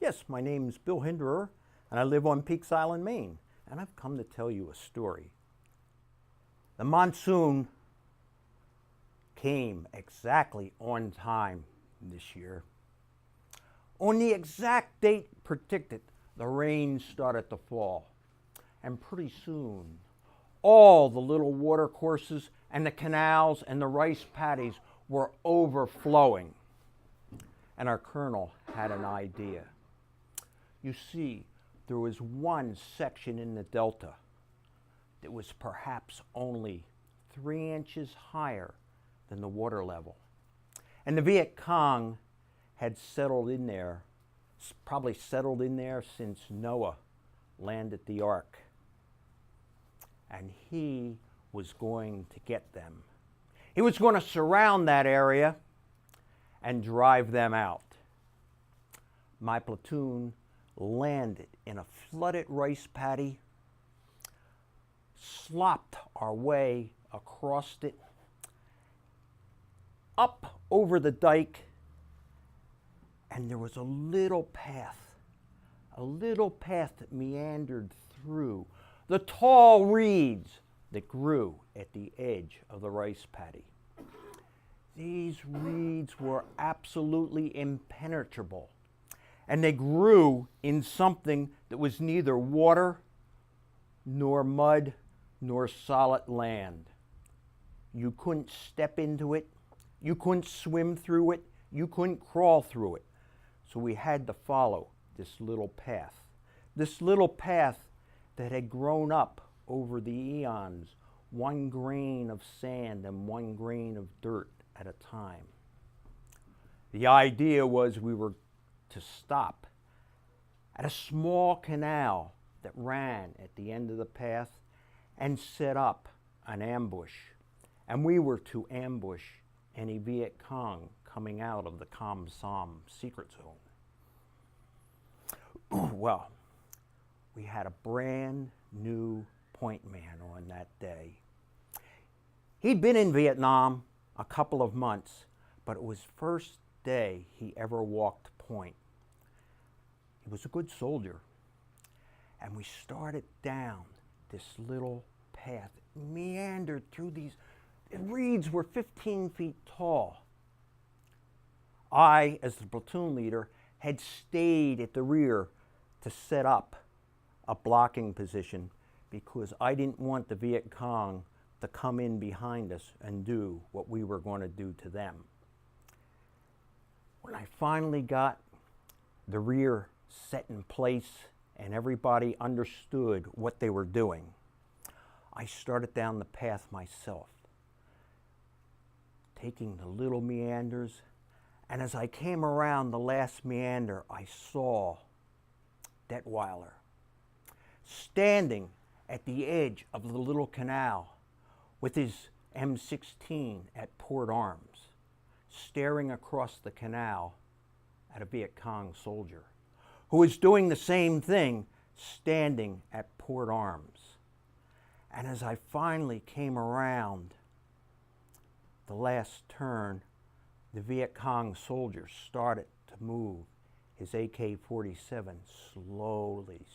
Yes, my name is Bill Hinderer, and I live on Peaks Island, Maine, and I've come to tell you a story. The monsoon came exactly on time this year. On the exact date predicted, the rain started to fall, and pretty soon, all the little water courses and the canals and the rice paddies were overflowing. And our colonel had an idea. You see, there was one section in the delta that was perhaps only 3 inches higher than the water level. And the Viet Cong had settled in there, probably settled in there since Noah landed the ark. And he was going to get them. He was going to surround that area and drive them out. My platoon landed in a flooded rice paddy, slopped our way across it, up over the dike, and there was a little path that meandered through the tall reeds that grew at the edge of the rice paddy. These reeds were absolutely impenetrable, and they grew in something that was neither water, nor mud, nor solid land. You couldn't step into it, you couldn't swim through it, you couldn't crawl through it. So we had to follow this little path that had grown up over the eons, one grain of sand and one grain of dirt at a time. The idea was we were to stop at a small canal that ran at the end of the path and set up an ambush. And we were to ambush any Viet Cong coming out of the Com Som secret zone. Well, we had a brand new point man on that day. He'd been in Vietnam a couple of months, but it was first day he ever walked point. He was a good soldier, and we started down this little path, meandered through these. The reeds were 15 feet tall. I, as the platoon leader, had stayed at the rear to set up a blocking position because I didn't want the Viet Cong to come in behind us and do what we were going to do to them. When I finally got the rear set in place and everybody understood what they were doing, I started down the path myself, taking the little meanders, and as I came around the last meander, I saw Detweiler standing at the edge of the little canal with his M16 at port arms, staring across the canal at a Viet Cong soldier who was doing the same thing, standing at port arms. And as I finally came around the last turn, the Viet Cong soldier started to move his AK-47 slowly.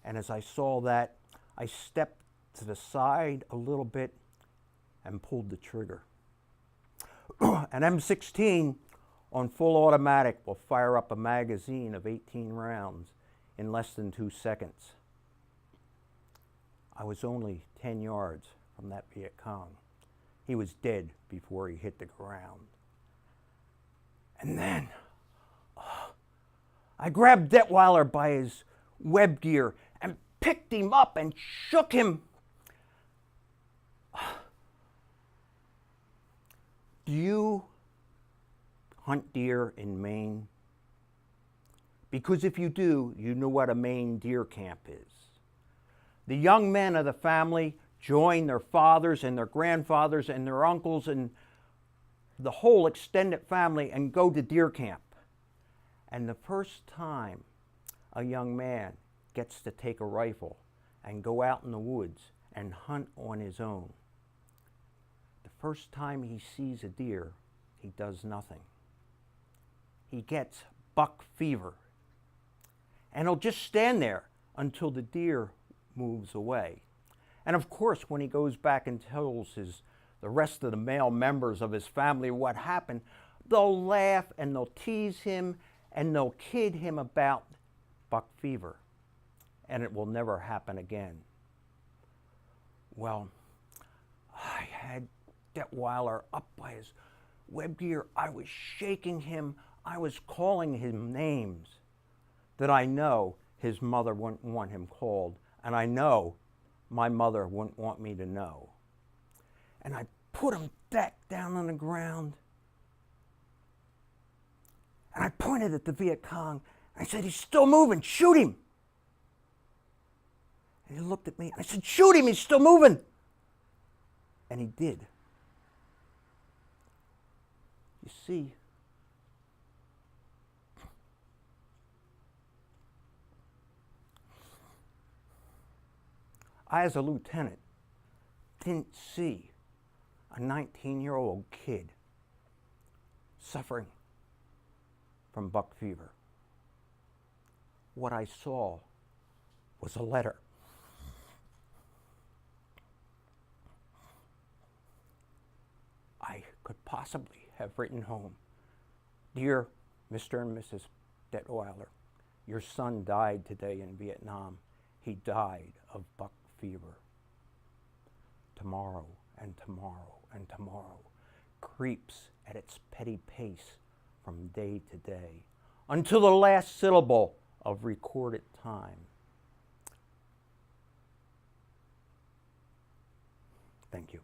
And as I saw that, I stepped to the side a little bit and pulled the trigger. An M16 on full automatic will fire up a magazine of 18 rounds in less than 2 seconds. I was only 10 yards from that Viet Cong. He was dead before he hit the ground. And then I grabbed Detweiler by his web gear and picked him up and shook him. Do you hunt deer in Maine? Because if you do, you know what a Maine deer camp is. The young men of the family join their fathers and their grandfathers and their uncles and the whole extended family and go to deer camp. And the first time a young man gets to take a rifle and go out in the woods and hunt on his own, the first time he sees a deer, he does nothing. He gets buck fever. And he'll just stand there until the deer moves away. And of course, when he goes back and tells the rest of the male members of his family what happened, they'll laugh and they'll tease him and they'll kid him about buck fever. And it will never happen again. Well, I had Detweiler up by his web gear. I was shaking him. I was calling him names that I know his mother wouldn't want him called, and I know my mother wouldn't want me to know. And I put him back down on the ground, and I pointed at the Viet Cong. I said, "He's still moving, shoot him." And he looked at me, and I said, "Shoot him, he's still moving." And he did. You see, I, as a lieutenant, didn't see a 19-year-old kid suffering from buck fever. What I saw was a letter. I could possibly have written home, "Dear Mr. and Mrs. Detweiler, your son died today in Vietnam. He died of buck fever. Tomorrow and tomorrow and tomorrow creeps at its petty pace from day to day until the last syllable of recorded time." Thank you.